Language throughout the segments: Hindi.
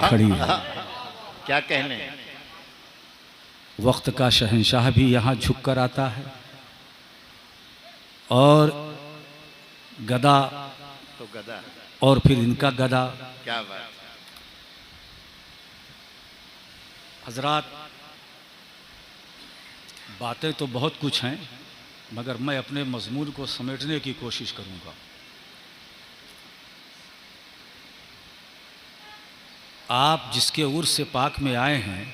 खड़ी है। क्या कहने। वक्त का शहंशाह भी यहाँ झुक कर आता है और गदा तो गदा और फिर इनका गदा। क्या बात। हजरात, बातें तो बहुत कुछ हैं मगर मैं अपने मजमून को समेटने की कोशिश करूंगा। आप जिसके उर्स से पाक में आए हैं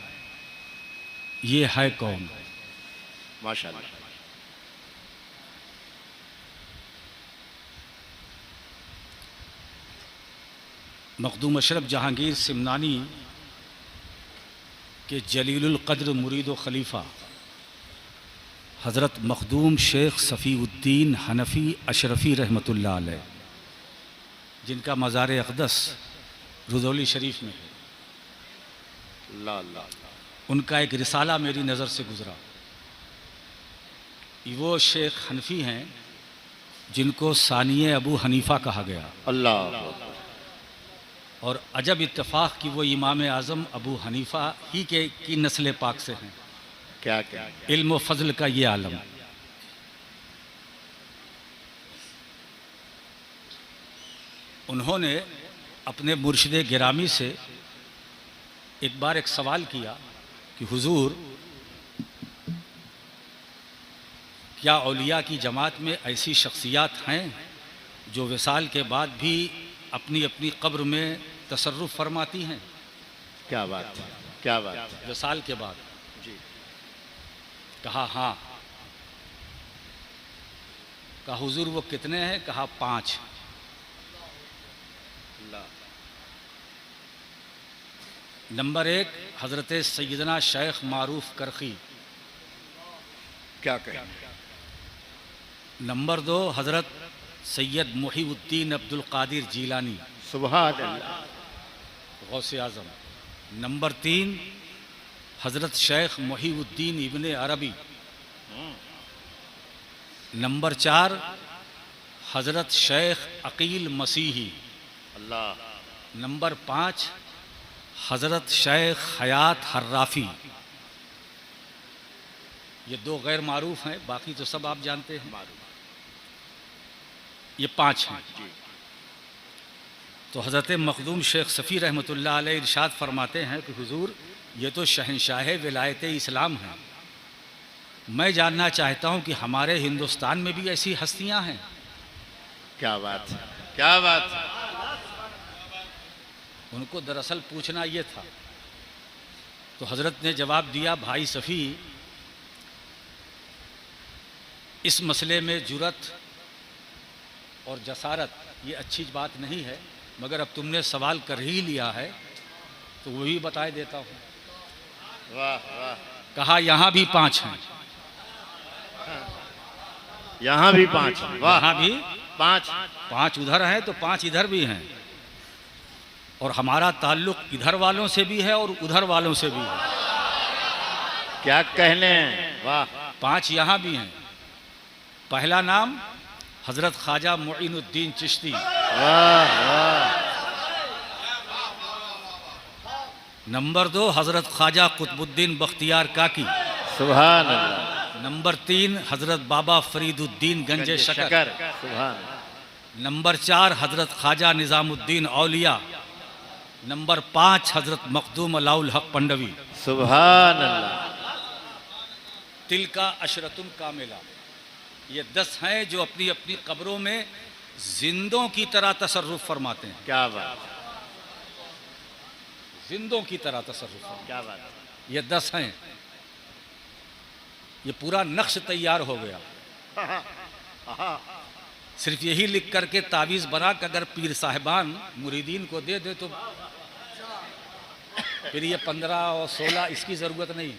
ये है कौन? माशाअल्लाह। मखदूम अशरफ जहांगीर सिमनानी के जलीलुल क़द्र मुरीद व खलीफा हज़रत मखदूम शेख सफ़ीउद्दीन हनफ़ी अशरफ़ी रहमतुल्लाह अलैह, जिनका मज़ार अक़दस रुदौली शरीफ में है, ला ला उनका एक रिसाला मेरी नज़र से गुज़रा। वो शेख हनफ़ी हैं जिनको सानिए अबू हनीफ़ा कहा गया। अल्लाह। और अजब इत्तेफ़ाक कि वो इमाम आज़म अबू हनीफ़ा ही की नस्ल पाक से हैं। क्या क्या। इल्म व फ़ज़ल का ये आलम। उन्होंने अपने मुर्शिद गिरामी से एक बार एक सवाल किया कि हुजूर, क्या औलिया की जमात में ऐसी शख्सियात हैं जो विसाल के बाद भी अपनी अपनी कब्र में तसर्रुफ़ फरमाती हैं? क्या बात। क्या बात। विसाल के बाद जी। कहा हाँ। कहा हुजूर वो कितने हैं? कहा 5। नंबर 1 हज़रत सैयदना शेख मारूफ करखी। क्या कहें। नंबर 2 हज़रत सैयद मुहीउद्दीन अब्दुल कादिर जीलानी सुभान अल्लाह। गौसे आज़म। नंबर 3 हज़रत शेख मुहीउद्दीन इब्ने अरबी। नंबर 4 हज़रत शेख अकील मसीही। अल्लाह। नंबर 5 हज़रत शेख हयात हर्राफ़ी। ये 2 गैर मारूफ हैं, बाकी तो सब आप जानते हैं। ये 5 हैं। तो हज़रत मखदूम शेख सफ़ी रहमतुल्लाह अलैह इरशाद फरमाते हैं कि हुजूर, ये तो शहंशाह विलायत इस्लाम हैं। मैं जानना चाहता हूँ कि हमारे हिंदुस्तान में भी ऐसी हस्तियाँ हैं? क्या बात। क्या बात। उनको दरअसल पूछना ये था। तो हज़रत ने जवाब दिया, भाई सफ़ी, इस मसले में जुरत और जसारत ये अच्छी बात नहीं है, मगर अब तुमने सवाल कर ही लिया है तो वही बताए देता हूँ। वाह वाह। कहा यहाँ भी 5 हैं। यहाँ भी 5। वाह। यहाँ भी 5 उधर हैं तो 5 इधर भी हैं। और हमारा ताल्लुक इधर वालों से भी है और उधर वालों से भी है। क्या कहने। वाह। 5 यहाँ भी हैं। पहला नाम हज़रत ख्वाजा मुईनुद्दीन चिश्ती। वाह वाह। नंबर 2 हज़रत ख्वाजा कुतुबुद्दीन बख्तियार काकी। सुभान अल्लाह। नंबर 3 हज़रत बाबा फरीदुद्दीन गंजे शकर। सुभान। नंबर 4 हज़रत ख्वाजा निज़ामुद्दीन औलिया। नंबर 5 हज़रत मखदूम अलाउल हक पंडवी। सुभान अल्लाह। तिलका अशरतुन कामिला। ये 10 हैं जो अपनी अपनी कब्रों में जिंदों की तरह तसर्रुफ फरमाते हैं। क्या बात। जिंदों की तरह तसर्रुफ फरमाते हैं। क्या बात। ये 10 हैं। ये पूरा नक्श तैयार हो गया। सिर्फ यही लिख करके तावीज़ बना कि अगर पीर साहिबान मुरीदीन को दे दे तो फिर ये 15 और 16 इसकी ज़रूरत नहीं।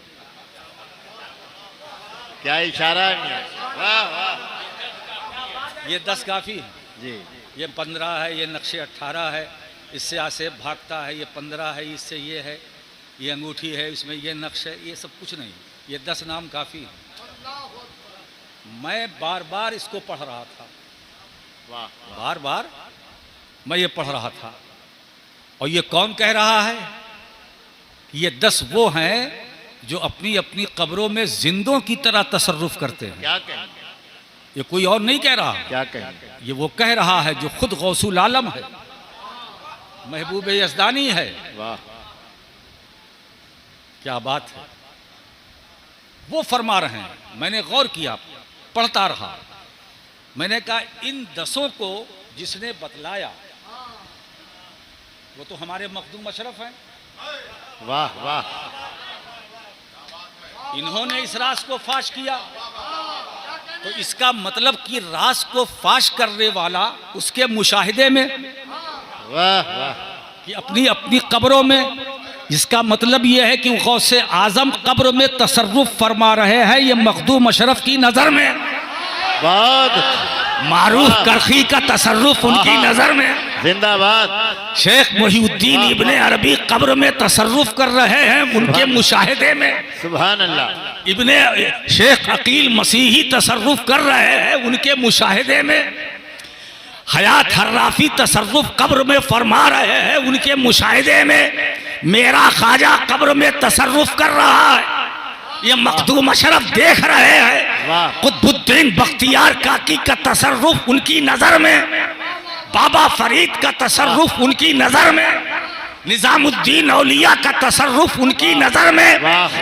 क्या इशारा है। वाह वाह। ये 10 काफ़ी है जी। ये 15 है, ये नक्शे 18 है, इससे आसेब भागता है, ये 15 है, इससे ये है, ये अंगूठी है, इसमें ये नक्श है, ये सब कुछ नहीं। ये 10 नाम काफ़ी है। मैं बार बार इसको पढ़ रहा था। वाह। बार बार मैं ये पढ़ रहा था और ये कौन कह रहा है? ये 10 वो हैं जो अपनी अपनी कब्रों में जिंदों की तरह तसर्रुफ करते हैं। क्या कहेंगे? ये कोई और नहीं कह रहा, क्या कहेंगे? ये वो कह रहा है जो खुद गौसुल आलम है, महबूब यज़दानी है। वाह, क्या बात है। वो फरमा रहे हैं, मैंने गौर किया, पढ़ता रहा, मैंने कहा इन 10 को जिसने बतलाया वो तो हमारे मखदूम अशरफ हैं। वाह वाह, इन्होंने इस राज को फाश किया, तो इसका मतलब कि राज को फाश करने वाला उसके मुशाहिदे में, वाह वाह, कि अपनी अपनी कब्रों में, इसका मतलब यह है कि गौसे आजम कब्र में तसर्रुफ फरमा रहे हैं, ये मखदूम अशरफ की नजर में, बहुत मारूफ करखी का तसर्रुफ उनकी नजर में, जिंदाबाद। शेख मोहिउद्दीन इब्ने अरबी कब्र में तसर्रुफ कर रहे हैं उनके मुशाहिदे में, सुभान अल्लाह। इब्ने शेख अकील मसीही तसर्रुफ कर रहे हैं उनके मुशाहिदे में, हयात हर्राफी तसर्रुफ कब्र में फरमा रहे हैं उनके मुशाहिदे में, मेरा ख्वाजा कब्र में तसर्रुफ कर रहा है, ये मखदूम अशरफ देख रहे हैं, कुतुबुद्दीन बख्तियार काकी का तसर्रुफ उनकी नजर में, बाबा फरीद का तसर्रुफ उनकी नजर में, निजामुद्दीन औलिया का तसर्रुफ उनकी नजर में,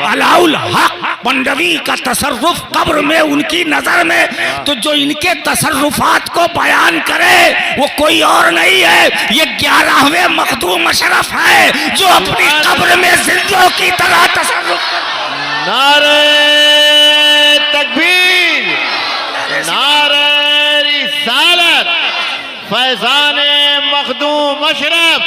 अलाउल हक पंडवी का तसर्रुफ कब्र में उनकी नजर में। तो जो इनके तसर्रुफात को बयान करे वो कोई और नहीं है, ये 11वें मखदूम अशरफ है जो अपनी कब्र में जिंदों की तरह तसर्रुफ। नारे तकबीर, नारे रिसालत, फैजाने मखदूम अशरफ,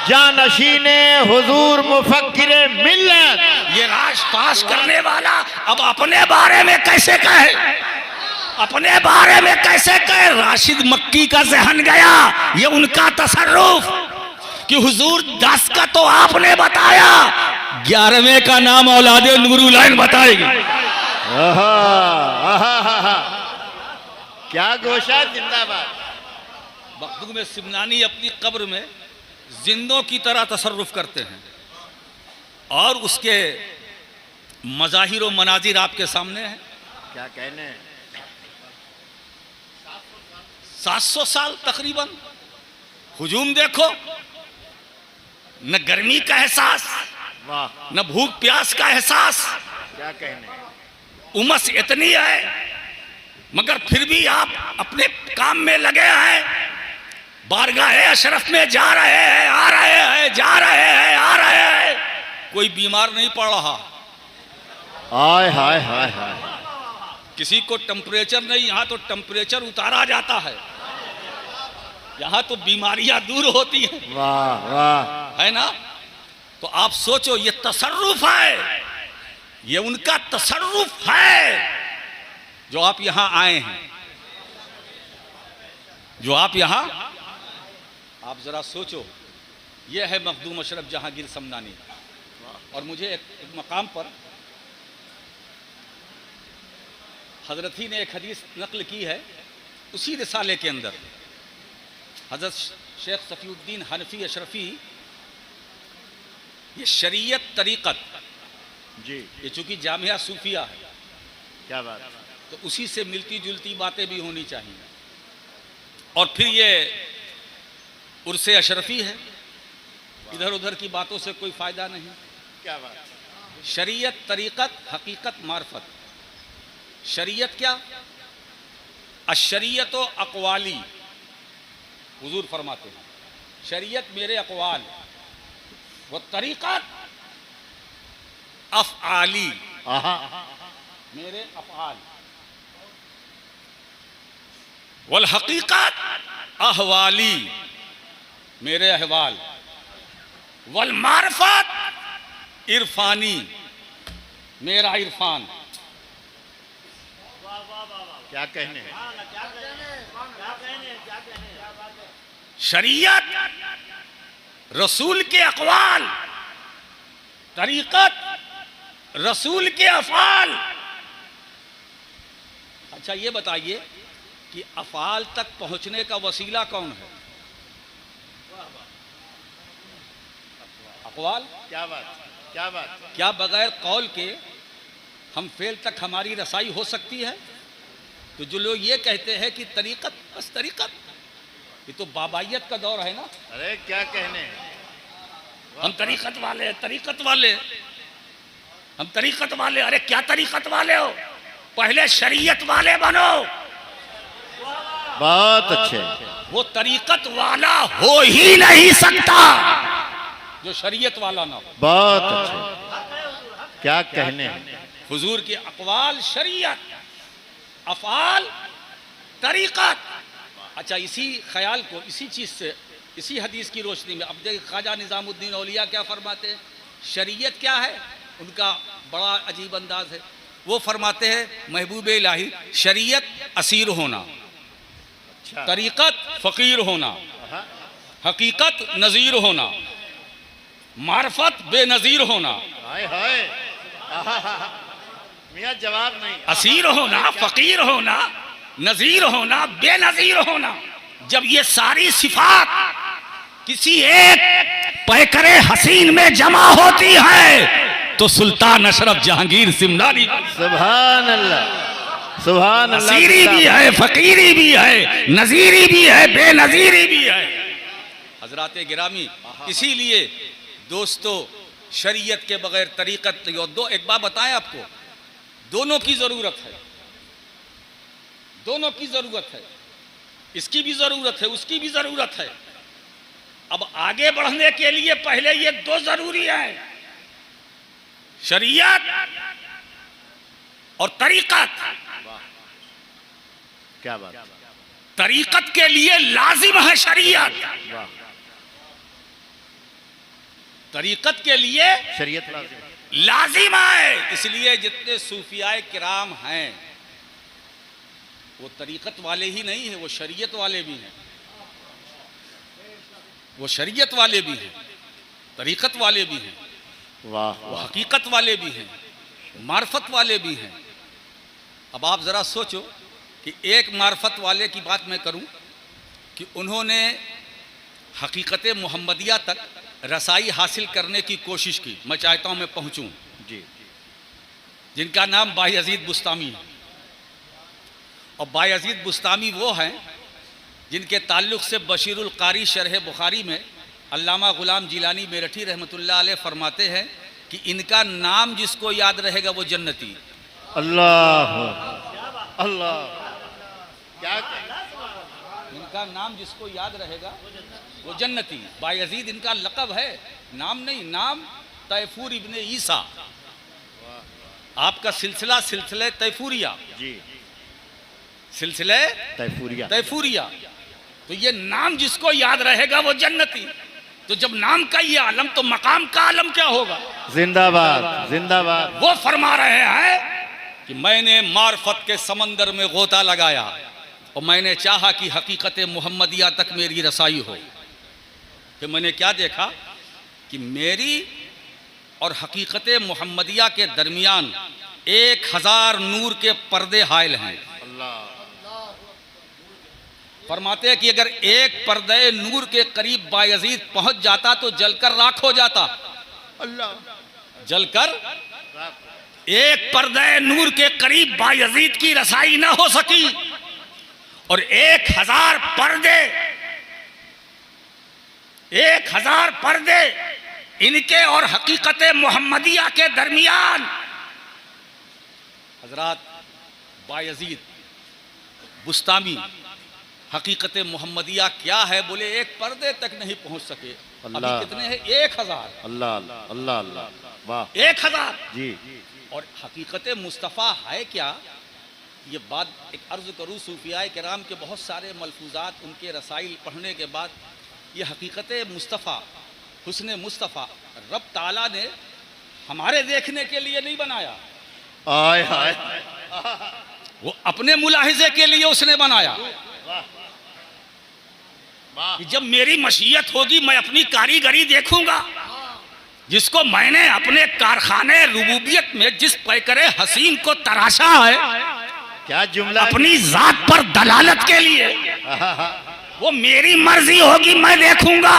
जानशीने हुजूर मुफक्किरे मिल्लत। ये राज पास करने वाला अब अपने बारे में कैसे कहे, अपने बारे में कैसे कहे? राशिद मक्की का जहन गया, ये उनका तसर्रुफ कि हुजूर 10 का तो आपने बताया, 11वें का नाम औलादे नूरुलैन बताएगी। आहा, आहा, आहा, क्या गोशा, जिंदाबाद। मखदूम सिमनानी अपनी कब्र में जिंदों की तरह तसर्रुफ करते हैं और उसके मज़ाहिर व मनाजिर आपके सामने हैं। क्या कहने, 700 साल तकरीबन हुजूम देखो, न गर्मी का एहसास, वाह, न भूख प्यास का एहसास, क्या कहने, उमस इतनी है मगर फिर भी आप अपने काम में लगे हैं, बारगाह अशरफ में जा रहे हैं, आ रहे हैं, जा रहे हैं, आ रहे हैं, कोई बीमार नहीं पड़ रहा, हाय हाय हाय हाय, किसी को टेम्परेचर नहीं, यहाँ तो टेम्परेचर उतारा जाता है, यहाँ तो बीमारियां दूर होती हैं। वाह वाह, है ना? तो आप सोचो, ये तसर्रुफ है, ये उनका तसर्रुफ है जो आप यहां आए हैं, जो आप यहां, आप जरा सोचो, ये है मखदूम अशरफ जहांगीर समनानी। और मुझे एक मकाम पर हजरत ही ने एक हदीस नकल की है, उसी रिसाले के अंदर हजरत शेख सफीउद्दीन हनफी अशरफी, ये शरीयत तरीक़त जी, ये चूंकि जामिया सूफिया है, क्या बात, तो उसी से मिलती जुलती बातें भी होनी चाहिए। और फिर ये उर्से अशरफी है, इधर उधर की बातों से कोई फ़ायदा नहीं। क्या बात, शरीयत तरीक़त हकीकत मार्फत। शरीयत क्या? अशरीयत अक़वाली, हुजूर फरमाते हैं शरीयत मेरे अक़वाल, वो तरीक़त अफ़आली, मेरे अफ़आल, वल हकीकत अहवाली, मेरे अहवाल, वल मारफत इरफानी, मेरा इरफान। क्या कहने, शरीयत रसूल के अक़वाल, तरीक़त रसूल के अफ़आल। अच्छा ये बताइए कि अफ़आल तक पहुंचने का वसीला कौन है? अकवाल, क्या बात, क्या बात। क्या बगैर कौल के हम फेल तक हमारी रसाई हो सकती है? तो जो लोग ये कहते हैं कि तरीक़त, बस तरीक़त, ये तो बाबाइयत का दौर है ना। अरे क्या कहने, हम तरीक़त वाले, तरीक़त वाले, हम तरीक़त वाले। अरे क्या तरीक़त वाले हो? पहले शरीयत वाले बनो। बहुत अच्छे। वो तरीक़त वाला हो ही नहीं सकता जो शरीयत वाला ना हो। बहुत अच्छे, क्या कहने। हुजूर के अक़वाल शरीयत, अफ़आल तरीक़त। अच्छा, इसी ख्याल को, इसी चीज़ से, इसी हदीस की रोशनी में अब देखिए ख्वाजा निज़ामुद्दीन औलिया क्या फरमाते हैं। शरीयत क्या है उनका बड़ा अजीब अंदाज है। वो फरमाते हैं महबूब इलाही शरीयत असीर होना, अच्छा, तरीक़त फ़कीर होना, हकीकत नज़ीर होना, मार्फत बेनज़ीर होना। हाय हाय, मियाँ जवाब नहीं। असीर होना, फ़कीर होना, नज़ीर होना, बेनज़ीर होना। जब ये सारी सिफात किसी एक पैकरे हसीन में जमा होती है तो सुल्तान अशरफ जहांगीर सिमनानी, सुभान अल्लाह, सुभान अल्लाह। असीरी भी है, फ़कीरी भी है, नज़ीरी भी है, बेनज़ीरी भी है। हजरात गिरामी, इसीलिए दोस्तों शरीयत के बगैर तरीक़त नहीं। और दो एक बात बताएं आपको, दोनों की ज़रूरत है, दोनों की ज़रूरत है। इसकी भी ज़रूरत है, उसकी भी ज़रूरत है। अब आगे बढ़ने के लिए पहले ये दो ज़रूरी है, शरीयत और तरीक़त। क्या बात, तरीक़त के लिए लाजिम है शरीयत, वाह, तरीक़त के लिए शरीयत लाजिम। लाजिम है। इसलिए जितने सूफियाए किराम हैं वो तरीक़त वाले ही नहीं है, वो शरीयत वाले भी हैं, वो शरीयत वाले भी हैं, तरीक़त वाले भी हैं, वाह वो वाह, हकीकत वाले भी हैं, मार्फत वाले भी हैं। अब आप ज़रा सोचो कि एक मार्फत वाले की बात मैं करूं कि उन्होंने हकीकत मोहम्मदिया तक रसाई हासिल करने की कोशिश की। मैं चाहता हूं मैं पहुंचूं। जी, जिनका नाम बायज़ीद बुस्तामी है। और बायज़ीद बुस्तामी वो हैं जिनके ताल्लुक़ से बशीरुल कारी शरह बुखारी में अल्लामा ग़ुलाम जिलानी मेरठी रहमतुल्लाह अलैह फरमाते हैं कि इनका नाम जिसको याद रहेगा वो जन्नती। अल्लाह अल्लाह, क्या कहने। इनका नाम जिसको याद रहेगा वो जन्नती। बायज़ीद इनका लक़ब है, नाम नहीं। नाम तैफूर इब्ने ईसा। आपका सिलसिला सिलसिले तैफूरिया, जी, सिलसिले तैफूरिया। तैफूरिया। तो ये नाम जिसको याद रहेगा वो जन्नती। तो जब नाम का ये आलम तो मकाम का आलम क्या होगा। जिंदाबाद, जिंदाबाद। वो फरमा रहे हैं कि मैंने मार्फत के समंदर में गोता लगाया और मैंने चाहा कि हकीकत मोहम्मदिया तक मेरी रसाई हो। कि मैंने क्या देखा कि मेरी और हकीकत मोहम्मदिया के दरमियान 1000 नूर के पर्दे हायल हैं। अल्लाह, फरमाते हैं कि अगर एक पर्दे नूर के करीब बायज़ीद पहुंच जाता तो जलकर राख हो जाता। अल्लाह, जलकर एक पर्दे नूर के करीब बायज़ीद की रसाई ना हो सकी और 1000 पर्दे, 1000 पर्दे इनके और हकीकत मोहम्मदिया के दरमियान। हजरात बायज़ीद बुस्तामी हकीकत मोहम्मदिया क्या है बोले एक पर्दे तक नहीं पहुंच सके। अभी अल्लाह। कितने हैं? 1000। अल्लाह अल्लाह अल्लाह, वाह, 1000। जी, और हकीकत मुस्तफ़ा है क्या? ये बात एक अर्ज़ करूँ, सूफियाए किराम के बहुत सारे मलफूज़ात उनके रसाइल पढ़ने के बाद ये हकीकत मुस्तफ़ा, हुस्न मुस्तफ़ा रब ताला ने हमारे देखने के लिए नहीं बनाया, आय हाय, वो अपने मुलाहिज़े के लिए उसने बनाया। वाह, कि जब मेरी मशीयत होगी मैं अपनी कारीगरी देखूंगा, जिसको मैंने अपने कारखाने रुबूबियत में जिस पैकरे हसीन को तराशा है क्या जुमला। अपनी जात पर दलालत के लिए, वो मेरी मर्जी होगी मैं देखूंगा।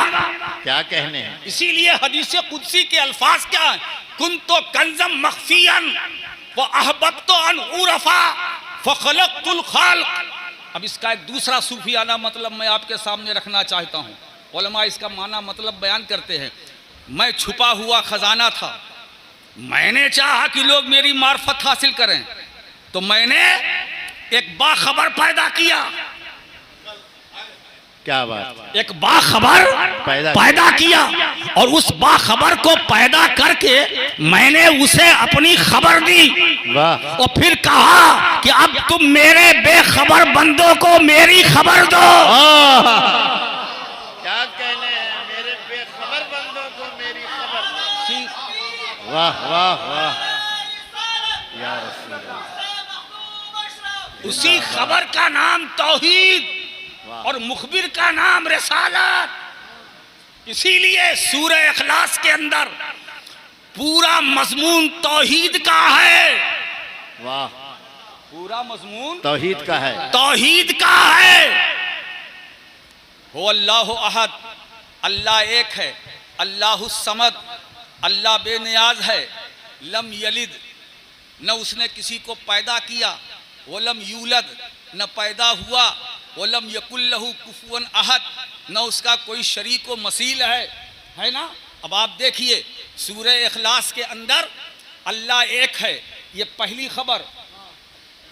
क्या कहने हैं? इसीलिए हदीस कुदसी के अल्फाज क्या है? कुन तो कंजम मख्फियन व अहबब्तु अन उरफा फखलक़तुल खाल्क़। अब इसका एक दूसरा सूफियाना मतलब मैं आपके सामने रखना चाहता हूँ। उलमा इसका माना मतलब बयान करते हैं। मैं छुपा हुआ खजाना था, मैंने चाहा कि लोग मेरी मार्फत हासिल करें, तो मैंने एक बाखबर पैदा किया। क्या बात? एक बाखबर पैदा किया और उस बाखबर को पैदा करके मैंने उसे अपनी खबर दी। वाह। और फिर कहा कि अब तुम मेरे बेखबर बंदों को मेरी खबर दो। क्या कहने हैं? मेरे बेखबर बंदों को मेरी खबर दो। वाह वाह वाह या रसूल अल्लाह। उसी खबर का नाम तौहीद और मुखबिर का नाम रिसालत। इसीलिए सूरह इखलास के अंदर पूरा मजमून तौहीद का है। वाह। पूरा मजमून तौहीद का है। तौहीद का है। हो अल्लाह अहद, अल्लाह एक है। अल्लाहु समद, अल्लाह बेनियाज है। लम यलिद, न उसने किसी को पैदा किया। वलम यूलद, न पैदा हुआ। वलम यकुल्लहु कुफुवन अहद, न उसका कोई शरीक व मसील है ना। अब आप देखिए सूरह इखलास के अंदर अल्लाह एक है, ये पहली खबर।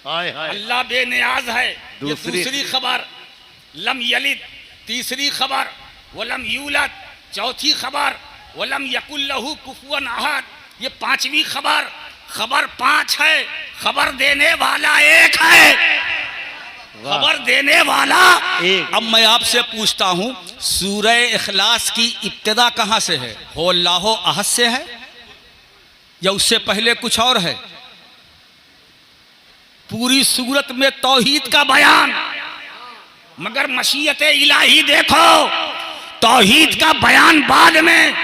अल्लाह बेनियाज है, ये दूसरी खबर। लम यलिद, तीसरी खबर। वलम यूलद, चौथी खबर। वलम यकुल्लहु कुफुवन अहद, ये पांचवी खबर। खबर पांच है, खबर देने वाला एक है। खबर देने वाला एक। अब मैं आपसे पूछता हूं, सूरह इखलास की इब्तिदा कहां से है? हो अल्लाह अहद से है या उससे पहले कुछ और है? पूरी सूरत में तौहीद का बयान, मगर मशीयत इलाही देखो, तौहीद का बयान बाद में।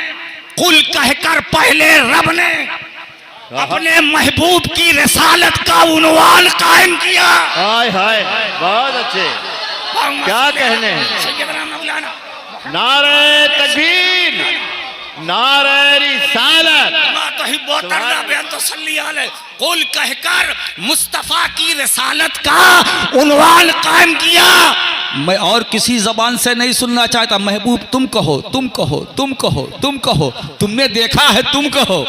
कुल कहकर पहले रब ने अपने महबूब की रिसालत का उन्वान कायम किया। हाय हाय, बहुत अच्छे। क्या कहने हैं? नारे तकबीर, नारे रिसालत। कुल कहकर मुस्तफा की रिसालत का उन्वान कायम किया। मैं और किसी जबान से नहीं सुनना चाहता। महबूब तुम कहो, तुम कहो, तुम कहो, तुम कहो। तुमने देखा है, तुम कहो।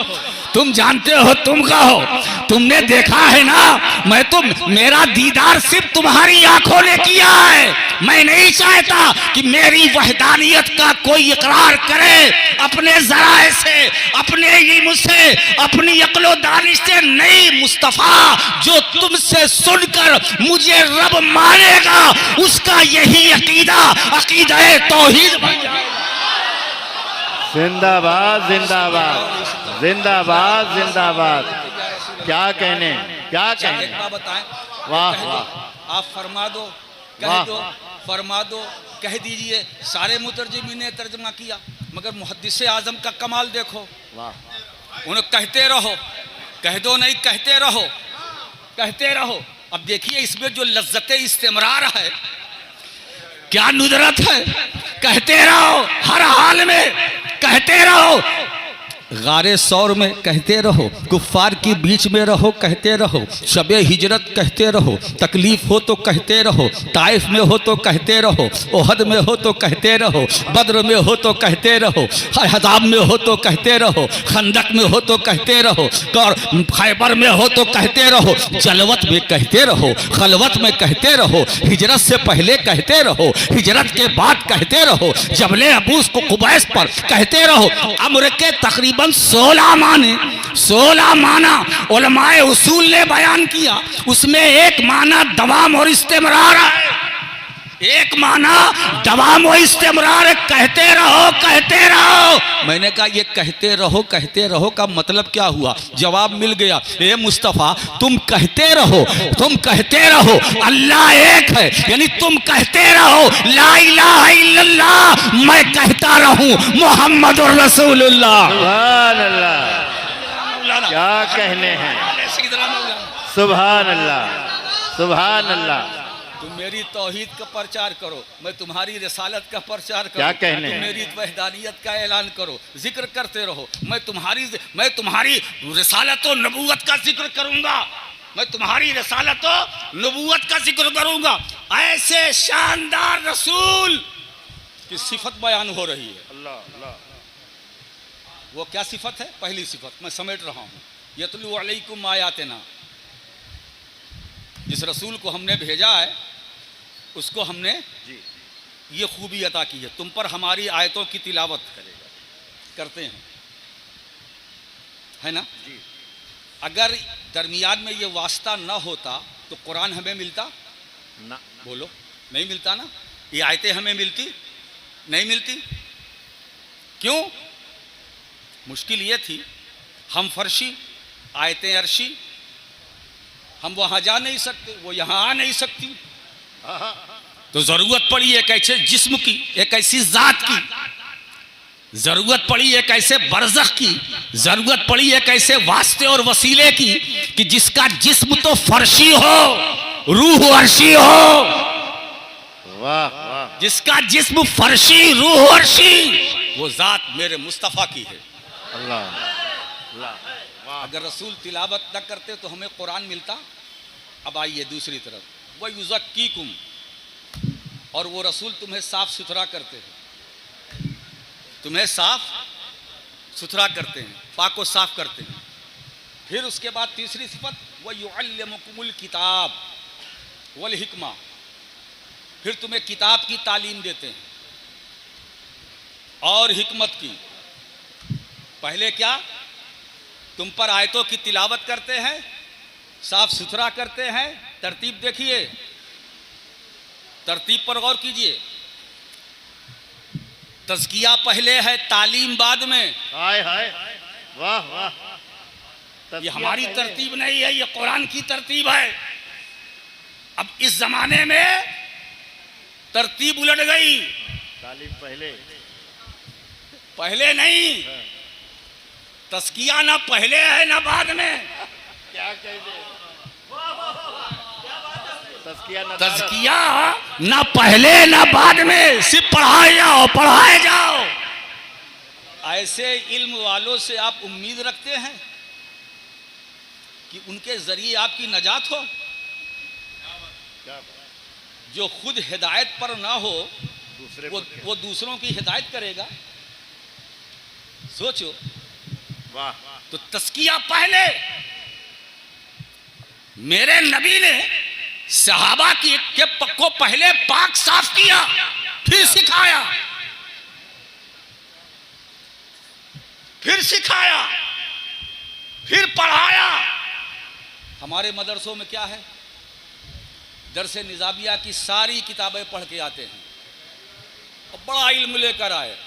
तुम जानते हो, तुम कहो। तुमने देखा है ना, मैं मेरा दीदार सिर्फ तुम्हारी आंखों ने किया है। मैं नहीं चाहता कि मेरी वहदानियत का कोई इकरार करे अपने जराए से, अपने इल्म से, अपनी अक्लो दानिश से। नहीं, मुस्तफा जो तुमसे सुनकर मुझे रब मानेगा, उसका यही अकीदा, अकीदा तौहीद बन जाएगा। जिंदाबाद जिंदाबाद जिंदाबाद जिंदाबाद। क्या कहने, क्या कहने? एक बात बताएं। वाह वाह। आप फरमा दो, कह दो, फरमा दो, कह दीजिए। सारे मुतरजिमीन ने तर्जमा किया, मगर मुहद्दिस आजम का कमाल देखो। वाह। उन्हें कहते रहो, कह दो नहीं, कहते रहो, कहते रहो। अब देखिए इसमें जो लज्जत इस्तेमरार है, क्या नुदरत है। कहते रहो, हर हाल में कहते रहो। गारे सौर में कहते रहो, कुफ्फार के बीच में रहो, कहते रहो। शबे हिजरत कहते रहो, तकलीफ हो तो कहते रहो। ताइफ में हो तो कहते रहो, ओहद में हो तो कहते रहो, बद्र में हो तो कहते रहो, हज़ाब में हो तो कहते रहो, खंदक में हो तो कहते रहो, और खैबर में हो तो कहते रहो, जलवत में कहते रहो, खलवत में कहते रहो, हिजरत से पहले कहते रहो, हिजरत के बाद कहते रहो, जबले अबूस को कुबैस पर कहते रहो। अम्र के तकरीबन 16 माना उलमाए उसूल ने बयान किया। उसमें एक माना दवाम और इस्तेमरार है, एक माना दवाम और इस्तेमरार। कहते रहो, कहते रहो। मैंने कहा ये कहते रहो का मतलब क्या हुआ? जवाब मिल गया। ए मुस्तफ़ा, तुम कहते रहो, तुम कहते रहो अल्लाह एक है, यानी तुम कहते रहो ला इलाहा इल्लल्लाह, मैं कहता रहूं मोहम्मदुर रसूलुल्लाह। सुभान अल्लाह। क्या कहने हैं? सुभान अल्लाह, सुभान अल्लाह। तुम मेरी तौहीद का प्रचार करो, मैं तुम्हारी रिसालत का प्रचार करूं। क्या कहने तुम हैं? मेरी वहदानियत का ऐलान करो, जिक्र करते रहो। मैं तुम्हारी रिसालत और नबूवत का जिक्र करूंगा। मैं तुम्हारी रिसालत और नबूवत का जिक्र करूंगा। ऐसे शानदार रसूल की सिफत बयान हो रही है। अल्लाह अल्लाह। वो क्या सिफत है? पहली सिफत मैं समेट रहा हूँ, यतलू अलैकुम आयातिना। जिस रसूल को हमने भेजा है उसको हमने जी ये खूबी अता की है, तुम पर हमारी आयतों की तिलावत करते हैं, है ना? जी। अगर दरमियान में ये वास्ता ना होता तो कुरान हमें मिलता? ना बोलो, नहीं मिलता ना। ये आयतें हमें मिलती? नहीं मिलती। क्यों? मुश्किल ये थी, हम फर्शी, आयतें अर्शी, हम वहां जा नहीं सकते, वो यहां आ नहीं सकती। तो जरूरत पड़ी एक ऐसे जिस्म की, एक ऐसी जात की, जरूरत पड़ी एक ऐसे बरज़ख की, जरूरत पड़ी एक ऐसे वास्ते और वसीले की कि जिसका जिस्म तो फर्शी हो, रूह अर्शी हो। वाह वाह। जिसका जिस्म फर्शी, रूह अर्शी, वो जात मेरे मुस्तफ़ा की है। अल्लाह अल्लाह। वाह। अगर रसूल तिलावत न करते तो हमें कुरान मिलता? अब आइए दूसरी तरफ, वह युज़क्कीकुम, और वो रसूल तुम्हें साफ सुथरा करते हैं, तुम्हें साफ सुथरा करते हैं, पाक को साफ करते हैं। फिर उसके बाद तीसरी सिफत, वह युअल्लिमुकुमुल किताब वल हिकमा, फिर तुम्हें किताब की तालीम देते हैं और हिकमत की। पहले क्या? तुम पर आयतों की तिलावत करते हैं, साफ सुथरा करते हैं। तरतीब देखिए, तरतीब पर गौर कीजिए। तज़किया पहले है, तालीम बाद में। हाय हाय। वाह वाह। ये हमारी तरतीब नहीं है, ये कुरान की तरतीब है। अब इस जमाने में तरतीब उलट गई। तालीम पहले। पहले नहीं, तज़किया ना पहले है ना बाद में। क्या कहते? तज़किया न तज़किया ना पहले ना बाद में, सिर्फ पढ़ाए जाओ, पढ़ाए जाओ। ऐसे इल्म वालों से आप उम्मीद रखते हैं कि उनके जरिए आपकी नजात हो? क्या जो खुद हिदायत पर ना हो दूसरे वो दूसरों की हिदायत करेगा? सोचो। वाह। तो तज़किया पहले। मेरे नबी ने सहाबा को पहले पाक साफ किया, फिर सिखाया, फिर सिखाया, फिर पढ़ाया। हमारे मदरसों में क्या है? दरसे निज़ामिया की सारी किताबें पढ़ के आते हैं और बड़ा इल्म लेकर आए।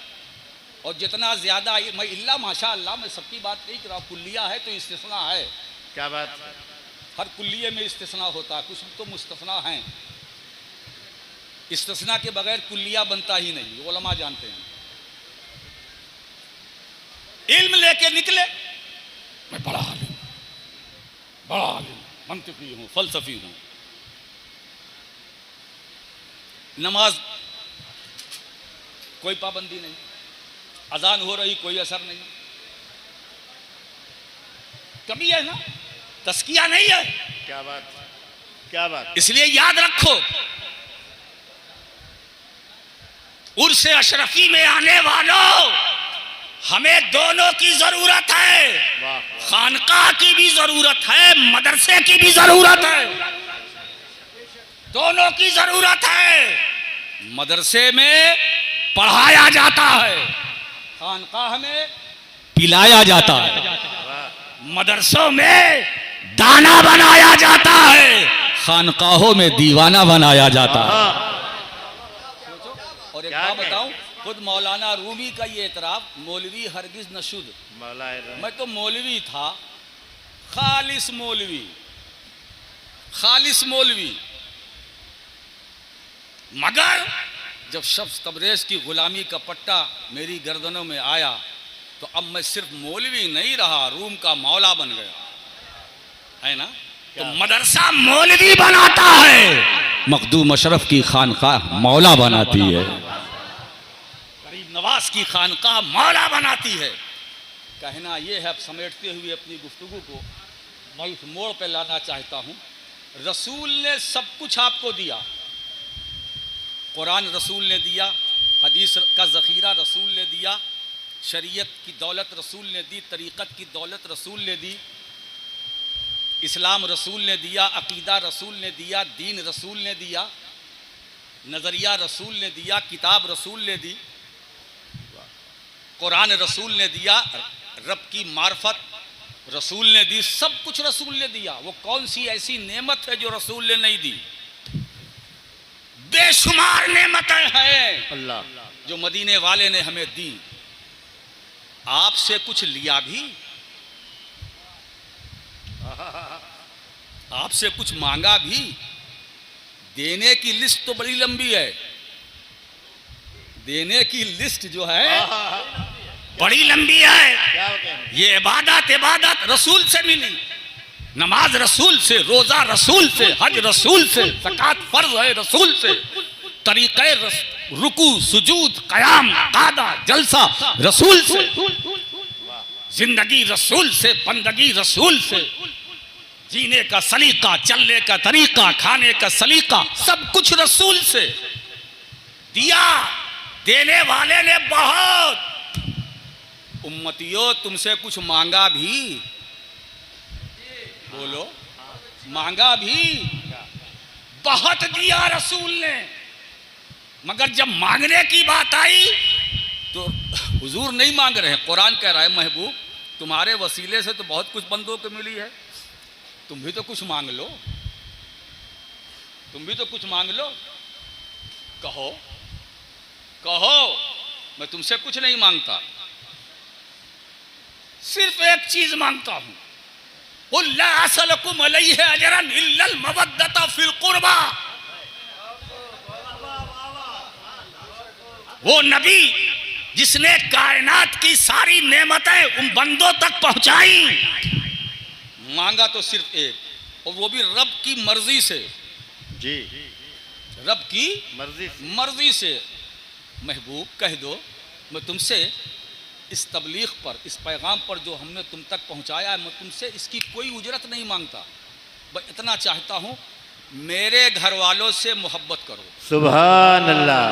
और जितना ज़्यादा मैं इल्ला माशाअल्लाह, मैं सबकी बात नहीं कर रहा, कुल्लिया है तो इस्तिस्ना है। क्या बात? हर कुल्लिये में इस्तिस्ना होता है, कुछ तो मुस्तस्ना हैं। इस्तिस्ना के बगैर कुल्लिया बनता ही नहीं, उलमा जानते हैं। इल्म लेके निकले, मैं बड़ा आलिम, बड़ा आलिम, मंतिकी हूँ, फलसफी हूँ। नमाज कोई पाबंदी नहीं, अजान हो रही कोई असर नहीं। कभी है ना, तज़किया नहीं है। क्या बात? क्या बात? इसलिए याद रखो, उर्स अशरफी में आने वालों, हमें दोनों की जरूरत है। वाह। खानकाह की भी जरूरत है, मदरसे की भी जरूरत है, दोनों की जरूरत है। मदरसे में पढ़ाया जाता है, खानकाह में पिलाया जाता है। मदरसों में दाना बनाया जाता है, खानकाहों में दीवाना बनाया जाता है। और एक बात बताऊं, खुद मौलाना रूमी का ये एतराफ, मौलवी हरगिज न शुद्ध। मैं तो मौलवी था, खालिस मौलवी, खालिस मौलवी, मगर जब शख्स तबरेज की गुलामी का पट्टा मेरी गर्दनों में आया तो अब मैं सिर्फ मौलवी नहीं रहा, रूम का मौला बन गया, है ना? तो मदरसा मौलवी बनाता है, मखदूम अशरफ की खानकाह मौला बनाती है, गरीब नवाज की खानकाह मौला बनाती है। कहना यह है, अब समेटते हुए अपनी गुफ्तगू को मैं इस मोड़ पे लाना चाहता हूँ। रसूल ने सब कुछ आपको दिया, कुरान रसूल ने दिया, हदीस का ज़ख़ीरा रसूल ने दिया, शरीयत की दौलत रसूल ने दी, तरीक़त की दौलत रसूल ने दी, इस्लाम रसूल ने दिया, अक़ीदा रसूल ने दिया, दीन रसूल ने दिया, नज़रिया रसूल ने दिया, किताब रसूल ने दी, कुरान रसूल ने दिया, रब की मार्फत रसूल ने दी, सब कुछ रसूल ने दिया। वो कौन सी ऐसी नेमत है जो रसूल ने नहीं दी? बेशुमार नेमतें हैं अल्लाह जो मदीने वाले ने हमें दी। आपसे कुछ लिया भी, आपसे कुछ मांगा भी। देने की लिस्ट तो बड़ी लंबी है, देने की लिस्ट जो है बड़ी लंबी है। क्या होते हैं? ये इबादत रसूल से मिली, नमाज रसूल से, रोजा रसूल से, हज रसूल से, ज़कात फर्ज है रसूल से, तरीक़े रुकू सुजूद क़याम क़ादा जलसा रसूल से, जिंदगी रसूल से, बंदगी रसूल से, जीने का सलीका, चलने का तरीका, खाने का सलीका, सब कुछ रसूल से दिया। देने वाले ने बहुत। उम्मतियों, तुमसे कुछ मांगा भी, बोलो, मांगा भी, बहुत दिया रसूल ने। मगर जब मांगने की बात आई तो हुजूर नहीं मांग रहे हैं। कुरान कह रहा है, महबूब तुम्हारे वसीले से तो बहुत कुछ बंदों को मिली है, तुम भी तो कुछ मांग लो, तुम भी तो कुछ मांग लो। कहो कहो, मैं तुमसे कुछ नहीं मांगता, सिर्फ एक चीज मांगता हूं, ला असलकुम अलैहि अजरन इल्लल मवद्दता फिल कुर्बा। वो नबी जिसने कायनात की सारी नेमतें उन बंदों तक पहुंचाई, मांगा तो सिर्फ एक, और वो भी रब की मर्जी से। जी, रब की मर्जी से। महबूब कह दो, मैं तुमसे इस तबलीग पर, इस पैगाम पर जो हमने तुम तक पहुंचाया है, मैं तुमसे इसकी कोई उजरत नहीं मांगता, बस इतना चाहता हूं मेरे घर वालों से मोहब्बत करो। सुभान अल्लाह,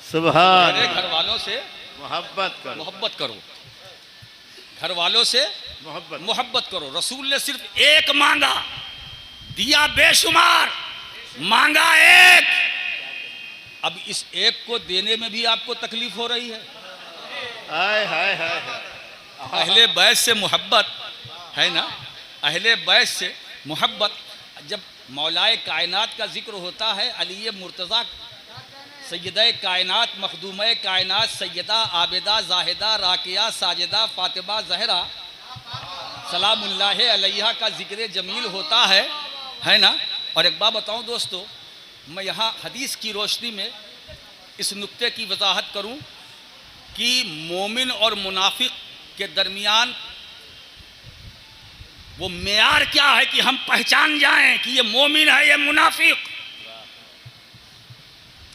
सुभान। मेरे घर वालों से मोहब्बत करो, घर वालों से मोहब्बत करो। रसूल ने सिर्फ एक मांगा, दिया बेशुमार, मांगा एक। अब इस एक को देने में भी आपको तकलीफ हो रही है। हाय हाय हाय। अहले बैत से मोहब्बत है ना, अहले बैत से मोहब्बत। जब मौलाए कायनात का जिक्र होता है, अली मुर्तज़ा सैयदा कायनात, मखदूम कायनात, सैयदा आबिदा जाहिदा राकिया साजिदा फातिमा जहरा सलामुल्लाह अलैहा का जिक्र जमील होता है ना। और एक बात बताऊं दोस्तों, मैं यहाँ हदीस की रोशनी में इस नुक्ते की वजाहत करूं कि मोमिन और मुनाफिक के दरमियान वो मेयार क्या है कि हम पहचान जाएं कि ये मोमिन है, ये मुनाफिक।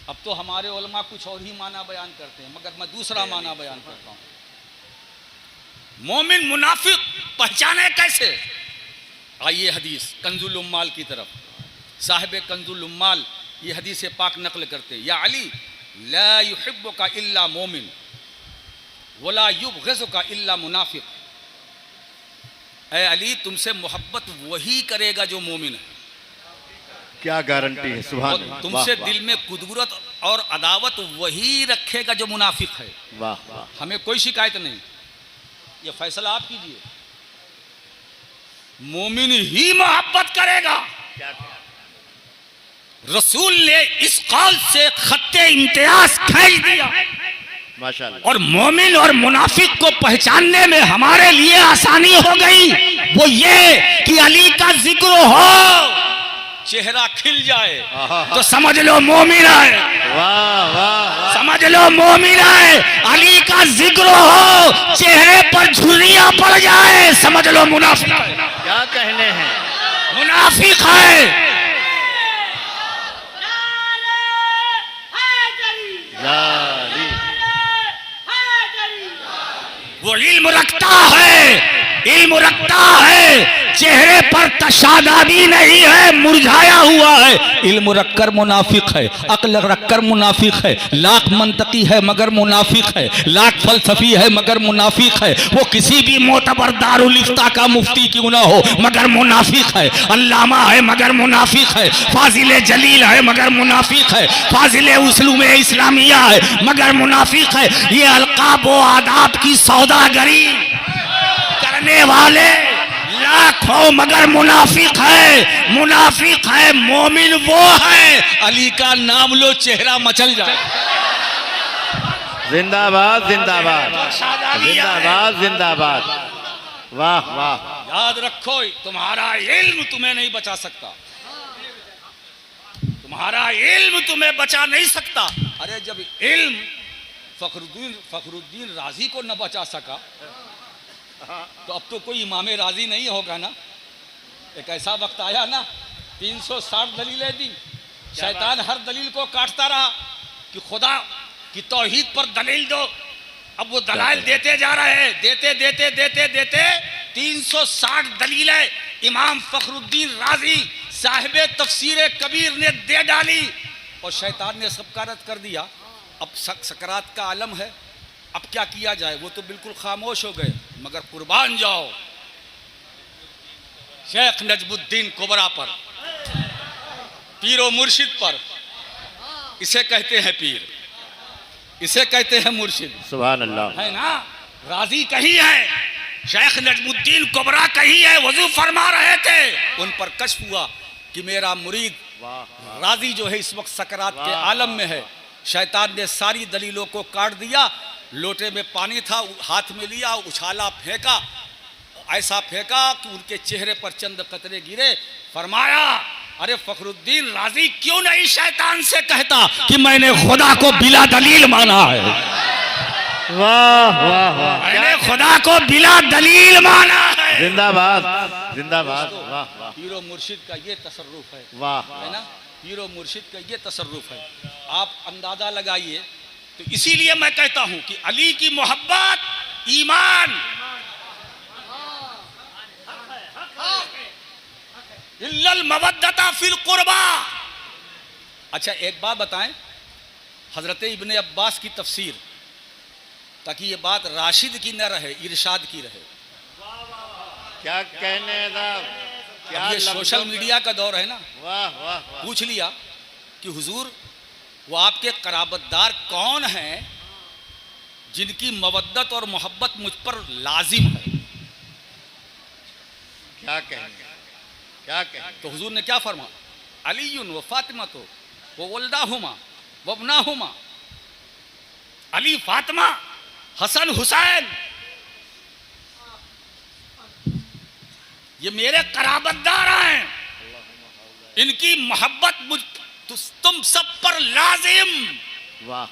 अब तो हमारे उलमा कुछ और ही माना बयान करते हैं, मगर मैं दूसरा माना बयान करता हूं। मोमिन मुनाफिक पहचाने कैसे? आइए हदीस कंजुल उम्माल की तरफ। साहिब कंजुल उम्माल ये हदीस पाक नकल करते, या अली ला युहिब्बुका इल्ला मोमिन वला युबग़िज़ुका इल्ला मुनाफिक। ऐ अली, तुमसे मोहब्बत वही करेगा जो मोमिन है। क्या गारंटी है? सुभान और अल्लाह। तुमसे वाह, दिल में कुदरत और अदावत वही रखेगा जो मुनाफिक है। वाह वाह। हमें कोई शिकायत नहीं, ये फैसला आप कीजिए। मोमिन ही मोहब्बत करेगा। क्या रसूल ने इस कौल से खत्ते इम्तियाज खींच दिया, माशाअल्लाह। और मोमिन और मुनाफिक को पहचानने में हमारे लिए आसानी हो गई। वो ये कि अली का जिक्र हो, चेहरा खिल जाए तो समझ लो मोमिन है। वाह वाह। समझ लो मोमिन है। अली का जिक्र हो, चेहरे पर झुर्रियां पड़ जाए, समझ लो मुनाफिक है। क्या कहने हैं? मुनाफिक है। जारी। वो इल्म रखता है, चेहरे पर तशादाबी नहीं है, मुरझाया हुआ है। इल्म रखकर मुनाफिक है, अक्ल रखकर मुनाफिक है, लाख मंतकी है मगर मुनाफिक है, लाख फलसफी है मगर मुनाफिक है। वो किसी भी मोतबर दारुल इफ्ता का मुफ्ती क्यों ना हो मगर मुनाफिक है, अल्लामा है मगर मुनाफिक है, फाजिल जलील है मगर मुनाफिक है, फाजिल उस्लूम इस्लामिया है मगर मुनाफिक है। ये अलकाब व आदाब की सौदागरी करने वाले लाखों मगर मुनाफिक है, मोमिन वो है। अली का नाम लो चेहरा मचल जाए। जिंदाबाद जिंदाबाद जिंदाबाद जिंदाबाद। वाह वाह। याद रखो, तुम्हारा इल्म तुम्हें नहीं बचा सकता, तुम्हारा इल्म तुम्हें बचा नहीं सकता। अरे जब इल्म फखरुद्दीन राजी को न बचा सका तो अब तो कोई इमाम राजी नहीं होगा ना। एक ऐसा वक्त आया ना, 360 दलीलें दी, शैतान हर दलील को काटता रहा कि खुदा की तौहीद पर दलील दो। अब वो दलाइल देते जा रहे हैं, देते 360 दलीलें इमाम फखरुद्दीन राजी साहिब तफसीर कबीर ने दे डाली और शैतान ने सबका रद्द कर दिया। अब सकरात का आलम है, अब क्या किया जाए? वो तो बिल्कुल खामोश हो गए। मगर कुर्बान जाओ शेख नजमुद्दीन कुबरा पर, पीरो मुर्शिद पर। इसे कहते हैं पीर, इसे कहते हैं मुर्शिद, सुभान अल्लाह। है ना। राजी कहीं है, शेख नजमुद्दीन कुबरा कहीं है, वजू फरमा रहे थे। उन पर कश्फ हुआ कि मेरा मुरीद राजी जो है इस वक्त सकरात के आलम में है। शैतान ने सारी दलीलों को काट दिया। लोटे में पानी था, हाथ में लिया, उछाला, फेंका, ऐसा फेंका कि उनके चेहरे पर चंद कतरे गिरे। फरमाया, अरे फखरुद्दीन राजी क्यों नहीं शैतान से कहता कि मैंने खुदा को बिला दलील माना है। वाह वाह वाह। मैंने खुदा को बिला दलील माना है। जिंदाबाद जिंदाबाद। वाह वाह। पीरो मुर्शिद का ये तसर्रुफ है, वाह है ना। पीरो मुर्शिद का ये तसर्रुफ है, आप अंदाजा लगाइए। तो इसीलिए मैं कहता हूं कि अली की मोहब्बत ईमान, इल्लल मवद्दता फिल कुर्बा। अच्छा एक बात बताएं, हजरत इब्ने अब्बास की तफसीर, ताकि ये बात राशिद की न रहे, इरशाद की रहे। क्या कहने था, क्या अब ये सोशल मीडिया का दौर है ना। वाह वाह वाह। पूछ लिया कि हुजूर वो आपके कराबतदार कौन हैं जिनकी मवद्दत और मोहब्बत मुझ पर लाजिम है। क्या कहेंगे, क्या कहेंगे? तो हुजूर ने क्या फरमा, अलीयुन व फातिमा तो वो वल्दाहुमा वबनाहुमा, अली फातिमा हसन हुसैन ये मेरे कराबतदार हैं, इनकी मोहब्बत मुझ तुम सब पर लाजिम। वाह।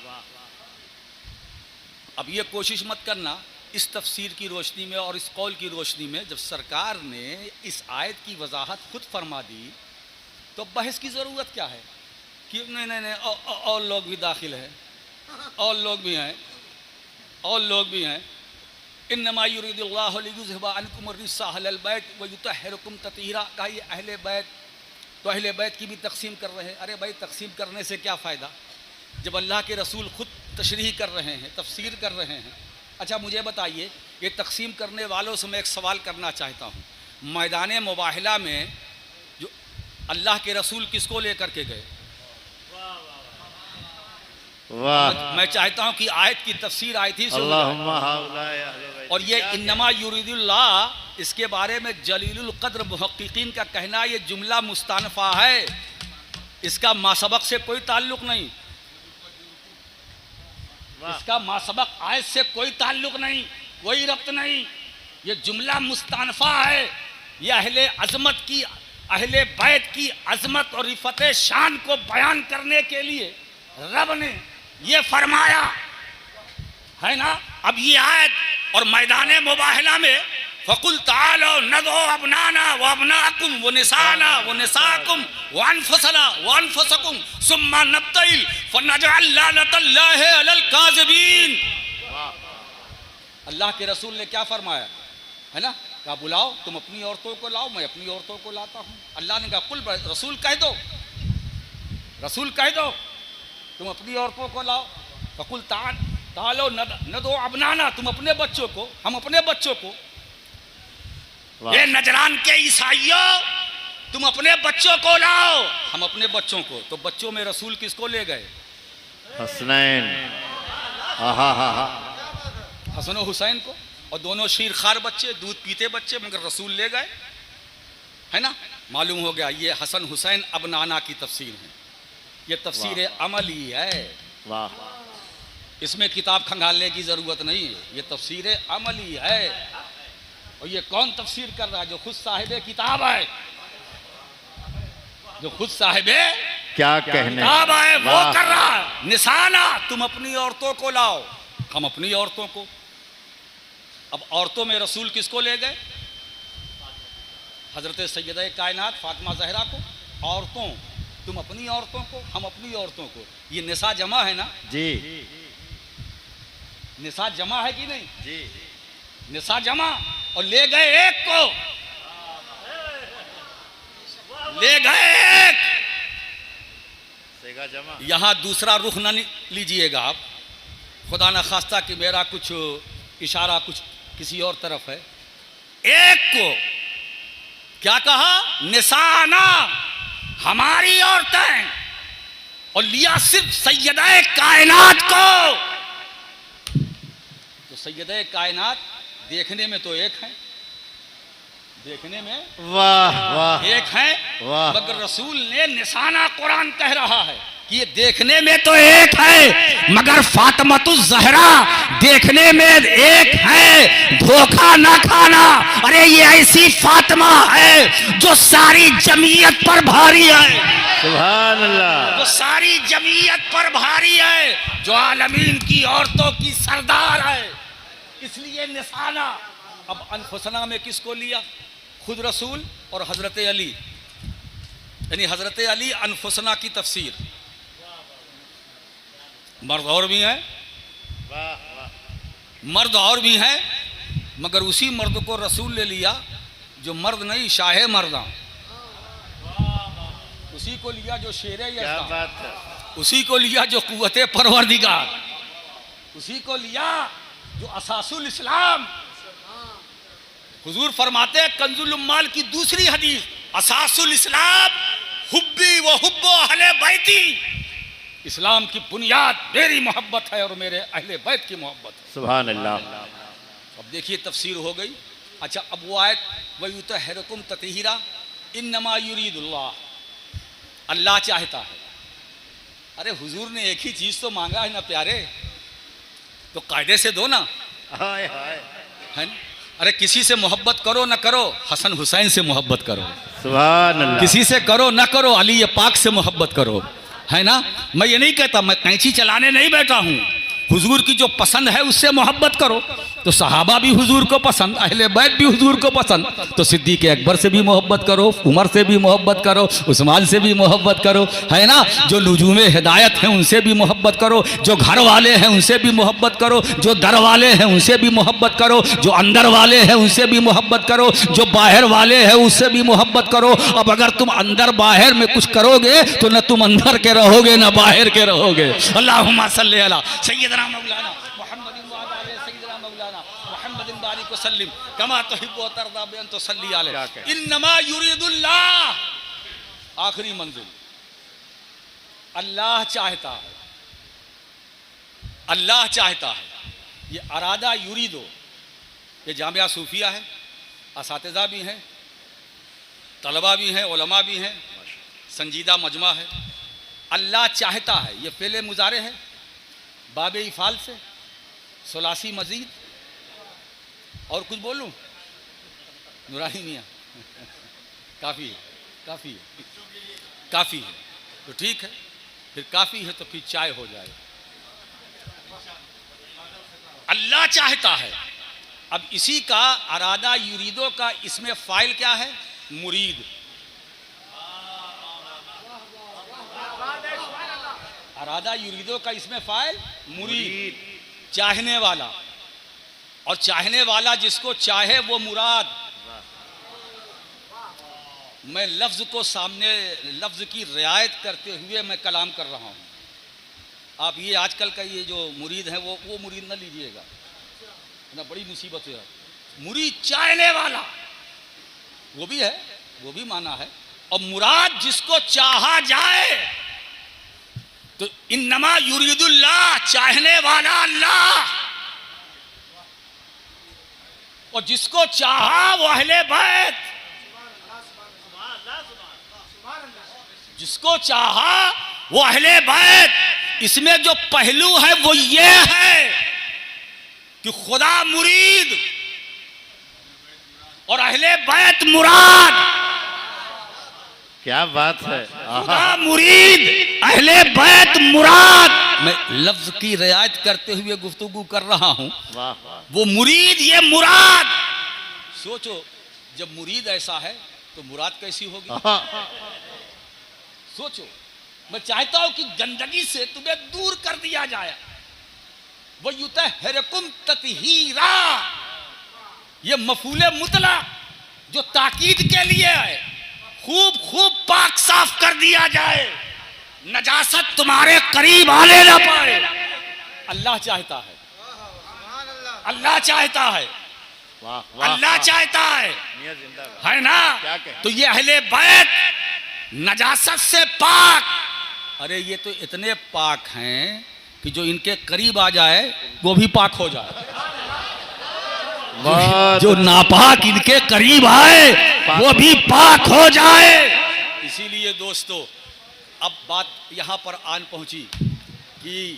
अब ये कोशिश मत करना इस तफसीर की रोशनी में और इस कौल की रोशनी में, जब सरकार ने इस आयत की वजाहत खुद फरमा दी तो बहस की ज़रूरत क्या है कि नहीं और लोग भी दाखिल हैं, और लोग भी हैं, और लोग भी हैं। इन्नमा युरिदुल्लाहु लियुज़हिबा अन्कुम अर्रिज्सा अहलल बैत व युतahhirakum तत्हीरा। कहा ये अहले बैत, तो अहले बैत की भी तकसीम कर रहे हैं। अरे भाई तकसीम करने से क्या फ़ायदा जब अल्लाह के रसूल खुद तशरीह कर रहे हैं, तफसीर कर रहे हैं। अच्छा मुझे बताइए, ये तकसीम करने वालों से मैं एक सवाल करना चाहता हूँ, मैदान मुबाहला में जो अल्लाह के रसूल किसको लेकर के गए? वाह। मैं चाहता हूँ कि आयत की तफसीर आई थी और ये इन्नमा युरिदुल्लाह, इसके बारे में जलीलुल कद्र मुहक्किकीन का कहना ये जुमला मुस्तानफा है, इसका मासबक से कोई ताल्लुक नहीं, इसका मासबक आयत से कोई ताल्लुक नहीं, कोई रब्त नहीं। ये जुमला मुस्तानफा है। ये अहले अजमत की, अहले बैत की अजमत और रिफत शान को बयान करने के लिए रब ने ये फरमाया है ना। अब ये आयत और मैदान मुबाहला में फकुल तालो नदो अबनाना व अबनाकुम व निसाना व निसाकुम व अनफुसना व अनफुसकुम सुम्मा नब्तइल फनजअल लानतल्लाहि अलल काज़िबीन। अल्लाह के रसूल ने क्या फरमाया है ना, कहा बुलाओ, तुम अपनी औरतों को लाओ, मैं अपनी औरतों को लाता हूँ। अल्लाह ने कहा कुल रसूल कह दो, रसूल कह दो तुम अपनी औरतों को लाओ। फकुल तालो नदो अबनाना, तुम अपने बच्चों को, हम अपने बच्चों को। ये नजरान के ईसाइयों, तुम अपने बच्चों को लाओ, हम अपने बच्चों को। तो बच्चों में रसूल किसको ले गए? हसनैन, आहा हा हा, हसन और हुसैन को। और दोनों शीरखार बच्चे, दूध पीते बच्चे, मगर रसूल ले गए, है ना। मालूम हो गया ये हसन हुसैन अब नाना की तफसीर है, ये तफसीर अमली है। वाह, इसमें किताब खंगालने की जरूरत नहीं है, ये तफसीर अमली है। और ये कौन तफसीर कर रहा है? जो खुद साहिबे किताब है, जो खुद साहिबे क्या कहने, किताब है वो वाह। कर रहा है। निशाना, तुम अपनी औरतों को लाओ, हम अपनी औरतों को। अब औरतों में रसूल किसको ले गए? हजरत सैयदा कायनात फातिमा जहरा को। औरतों, तुम अपनी औरतों को, हम अपनी औरतों को। ये निसा जमा है ना जी निसा जमा है कि नहीं? जी, निसा जमा। और ले गए एक को, ले गए एक। सेगा जमा, यहां दूसरा रुख न लीजिएगा आप, खुदा न खास्ता कि मेरा कुछ इशारा कुछ किसी और तरफ है। एक को क्या कहा? निशाना, हमारी औरतें। और लिया सिर्फ सैयदा कायनात को। तो सैयदा कायनात देखने में तो एक है, देखने में वाह वाह, एक है, वाह। मगर रसूल ने निशाना कुरान कह रहा है कि ये देखने में तो एक है, मगर फातिमातुज ज़हरा देखने में एक है, धोखा ना खाना। अरे ये ऐसी फातिमा है जो सारी जमीयत पर भारी है, सुभान अल्लाह, जो सारी जमीयत पर भारी है, जो आलमीन की औरतों की सरदार है। इसलिए निशाना। अब अनफुसना में किसको लिया? खुद रसूल और हजरत अली, यानी हजरत अली अनफुसना की तफसीर। मर्द और भी हैं, वाह वाह, मर्द और भी हैं, मगर उसी मर्द को रसूल ले लिया जो मर्द नहीं, शाहे मर्दा। उसी को लिया जो शेरे क्या यज़्दा, बात है, उसी को लिया जो कुव्वते परवरदिगार, उसी को लिया जो असासुल इस्लाम। हुजूर फरमाते हैं कंजुल उम्माल की दूसरी हदीस, असासुल इस्लाम हुब्बी व हुब्बु अहले बैती। इस्लाम की बुनियाद मेरी मोहब्बत है और मेरे अहले बैत की मोहब्बत है। सुभान अल्लाह। अब देखिए तफसीर हो गई। अच्छा, अब वो आयत वयुतहिरुकुम ततहीरा, इन्नमा युरीदुल्लाह, अल्लाह चाहता है। अरे हुजूर ने एक ही चीज तो मांगा है ना प्यारे, तो कायदे से दो ना, हाय हाय, है ना। अरे किसी से मोहब्बत करो ना करो, हसन हुसैन से मोहब्बत करो। सुभान अल्लाह, किसी से करो ना करो, अली पाक से मोहब्बत करो, है ना। मैं ये नहीं कहता, मैं कैंची चलाने नहीं बैठा हूँ। हुजूर की जो पसंद है उससे मोहब्बत करो। तो सहाबा भी हुजूर को पसंद, अहले बैत भी हुजूर को पसंद, तो सिद्दीक अकबर से भी मोहब्बत करो, उमर से भी मोहब्बत करो, उस्मान से भी मोहब्बत करो, है ना। जो लुजूमे हिदायत हैं उनसे भी मोहब्बत करो, जो घर वाले हैं उनसे भी मोहब्बत करो, जो दर वाले हैं उनसे भी मोहब्बत करो, जो अंदर वाले हैं उनसे भी मोहब्बत करो, जो बाहर वाले हैं उससे भी मोहब्बत करो। अब अगर तुम अंदर बाहर में कुछ करोगे तो न तुम अंदर के रहोगे न बाहर के रहोगे। अल्लाहुम्मा सल्ली अला सय्यदना मौलाना मुहम्मदिन व अला आलि सय्यदना मौलाना मुहम्मदिन बारिक वसल्लिम कमा तुहिब्बु व तर्दा बिअन तुसल्ली अलैहि। इन्नमा युरीदुल्लाह, आखिरी मंजिल, अल्लाह चाहता है, अल्लाह चाहता है। ये अरादा युरीदो, ये जामिया सूफिया है, असातिज़ा भी हैं, तलबा भी हैं, उलमा भी हैं, संजीदा मजमा है। अल्लाह चाहता है, ये पहले मुजारे है बाबे इफ़ाल से, सुलासी मजीद। और कुछ बोलूं? नुरानी मियाँ काफ़ी है, काफ़ी है, काफ़ी है, तो ठीक है फिर, काफ़ी है तो फिर चाय हो जाए। अल्लाह चाहता है अब इसी का अरादा युरीदो का इसमें फाइल क्या है? मुरीद। अरादा युरीदो का इसमें फाइल मुरीद, चाहने वाला। और चाहने वाला जिसको चाहे वो मुराद। मैं लफ्ज को सामने, लफ्ज की रियायत करते हुए मैं कलाम कर रहा हूं। आप ये आजकल का ये जो मुरीद है वो मुरीद न लीजिएगा, ना बड़ी मुसीबत है। मुरीद चाहने वाला वो भी है, वो भी माना है। और मुराद जिसको चाहा जाए, तो इन्नमा युरीदुल्लाह, चाहने वाला अल्लाह। और जिसको चाहा वो अहले बैत, जिसको चाहा वो अहले बैत। इसमें जो पहलू है वो ये है कि खुदा मुरीद और अहले बैत मुराद। क्या बात है। खुदा मुरीद, अहले बैत मुराद। मैं लफ्ज की रियायत करते हुए गुफ्तगू कर रहा हूं। वाह वाह। वो मुरीद, ये मुराद। सोचो, जब मुरीद ऐसा है तो मुराद कैसी होगी? सोचो, मैं चाहता हूं कि गंदगी से तुम्हें दूर कर दिया जाए। वो युतहहिरुकुम तत्हीरा, ये मफूले मुतला जो ताकीद के लिए है। खूब खूब पाक साफ कर दिया जाए, नजासत तुम्हारे करीब आने ना पाए। अल्लाह चाहता है, अल्लाह चाहता है, वाह वाह। अल्लाह चाहता है, मियां जिंदाबाद। है ना? क्या कहें? तो ये अहले बैत नजासत से पाक। अरे ये तो इतने पाक हैं कि जो इनके करीब आ जाए वो भी पाक हो जाए। बहुत जो नापाक इनके करीब आए वो भी पाक हो जाए। इसीलिए दोस्तों, अब बात यहां पर आन पहुंची कि